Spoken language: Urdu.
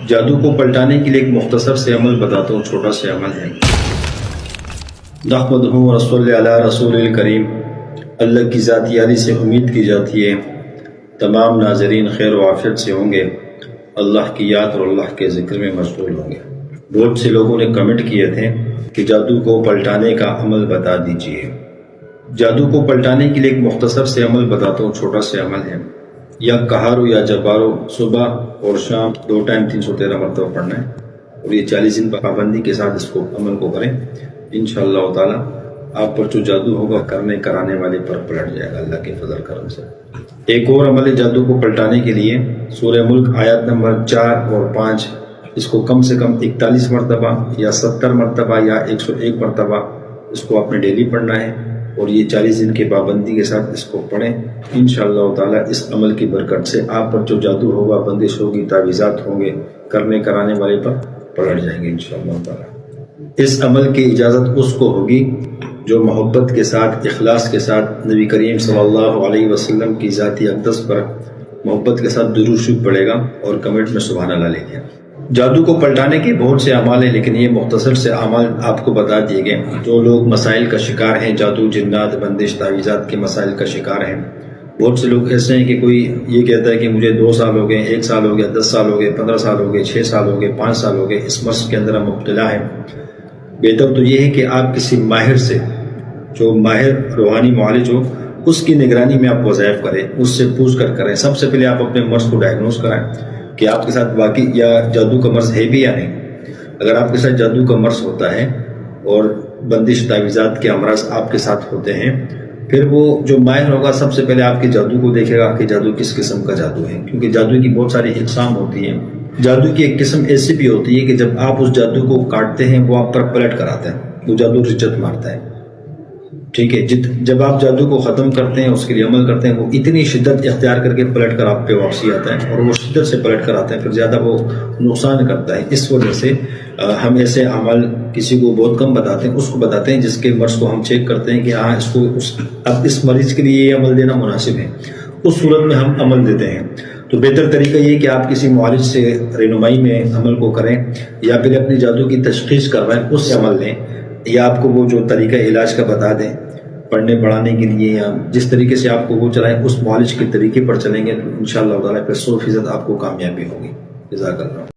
جادو کو پلٹانے کے لیے ایک مختصر سے عمل بتاتا ہوں، چھوٹا سے عمل ہے۔ نحمدہ و رسول علی رسول الکریم۔ اللہ کی ذاتی عالی سے امید کی جاتی ہے تمام ناظرین خیر و عافیت سے ہوں گے، اللہ کی یاد اور اللہ کے ذکر میں مشغول ہوں گے۔ بہت سے لوگوں نے کمنٹ کیے تھے کہ جادو کو پلٹانے کا عمل بتا دیجئے۔ جادو کو پلٹانے کے لیے ایک مختصر سے عمل بتاتا ہوں، چھوٹا سے عمل ہے۔ یا کہارو یا جبارو صبح اور شام 2 ٹائم 313 مرتبہ پڑھنا ہے، اور یہ 40 دن پابندی کے ساتھ اس کو عمل کو کریں، انشاءاللہ تعالی آپ پر جو جادو ہوگا کرنے کرانے والے پر پلٹ جائے گا اللہ کے فضل کرم سے۔ ایک اور عمل ہے جادو کو پلٹانے کے لیے، سورہ ملک آیات نمبر 4 اور 5، اس کو کم سے کم 41 مرتبہ یا 70 مرتبہ یا 101 مرتبہ اس کو آپ نے ڈیلی پڑھنا ہے، اور یہ 40 دن کی پابندی کے ساتھ اس کو پڑھیں، انشاءاللہ تعالی اس عمل کی برکت سے آپ پر جو جادو ہوگا، بندش ہوگی، تعویذات ہوں گے، کرنے کرانے والے پر پلٹ جائیں گے انشاءاللہ تعالی۔ اس عمل کی اجازت اس کو ہوگی جو محبت کے ساتھ، اخلاص کے ساتھ نبی کریم صلی اللہ علیہ وسلم کی ذاتی اقدس پر محبت کے ساتھ درود شریف پڑھے گا اور کمنٹ میں سبحان اللہ لکھے۔ جادو کو پلٹانے کے بہت سے اعمال ہیں، لیکن یہ مختصر سے اعمال آپ کو بتا دیے گئے۔ جو لوگ مسائل کا شکار ہیں، جادو، جنات، بندش، تعویذات کے مسائل کا شکار ہیں، بہت سے لوگ ایسے ہیں کہ کوئی یہ کہتا ہے کہ مجھے 2 سال ہو گئے، 1 سال ہو گیا، 10 سال ہو گئے، 15 سال ہو گئے، 6 سال ہو گئے، 5 سال ہو گئے، اس مرض کے اندر ہم مبتلا ہیں۔ بہتر تو یہ ہے کہ آپ کسی ماہر سے، جو ماہر روحانی معالج ہو، اس کی نگرانی میں آپ وظائف کریں، اس سے پوچھ کر کریں۔ سب سے پہلے آپ اپنے مرض کو ڈائگنوز کرائیں کہ آپ کے ساتھ واقعی یا جادو کا مرض ہے بھی یا نہیں۔ اگر آپ کے ساتھ جادو کا مرض ہوتا ہے اور بندش، تعویذات کے امراض آپ کے ساتھ ہوتے ہیں، پھر وہ جو ماہر ہوگا سب سے پہلے آپ کے جادو کو دیکھے گا کہ جادو کس قسم کا جادو ہے، کیونکہ جادو کی بہت ساری اقسام ہوتی ہیں۔ جادو کی ایک قسم ایسی بھی ہوتی ہے کہ جب آپ اس جادو کو کاٹتے ہیں وہ آپ پر پلٹ کر آتا ہے، وہ جادو رجت مارتا ہے، ٹھیک ہے۔ جب آپ جادو کو ختم کرتے ہیں، اس کے لیے عمل کرتے ہیں، وہ اتنی شدت اختیار کر کے پلٹ کر آپ پہ واپسی آتا ہے، اور وہ شدت سے پلٹ کر آتا ہے، پھر زیادہ وہ نقصان کرتا ہے۔ اس وجہ سے ہم ایسے عمل کسی کو بہت کم بتاتے ہیں، اس کو بتاتے ہیں جس کے مرض کو ہم چیک کرتے ہیں کہ ہاں اس کو اب اس مریض کے لیے یہ عمل دینا مناسب ہے، اس صورت میں ہم عمل دیتے ہیں۔ تو بہتر طریقہ یہ کہ آپ کسی معالج سے رہنمائی میں عمل کو کریں، یا پھر اپنی جادو کی تشخیص کروائیں، اس سے عمل لیں، یا آپ کو وہ جو طریقہ علاج کا بتا دیں پڑھنے پڑھانے کے لیے، یا جس طریقے سے آپ کو وہ چلائیں، اس معالج کے طریقے پر چلیں گے تو انشاءاللہ تعالیٰ پھر 100% آپ کو کامیابی ہوگی۔ جزاک اللہ۔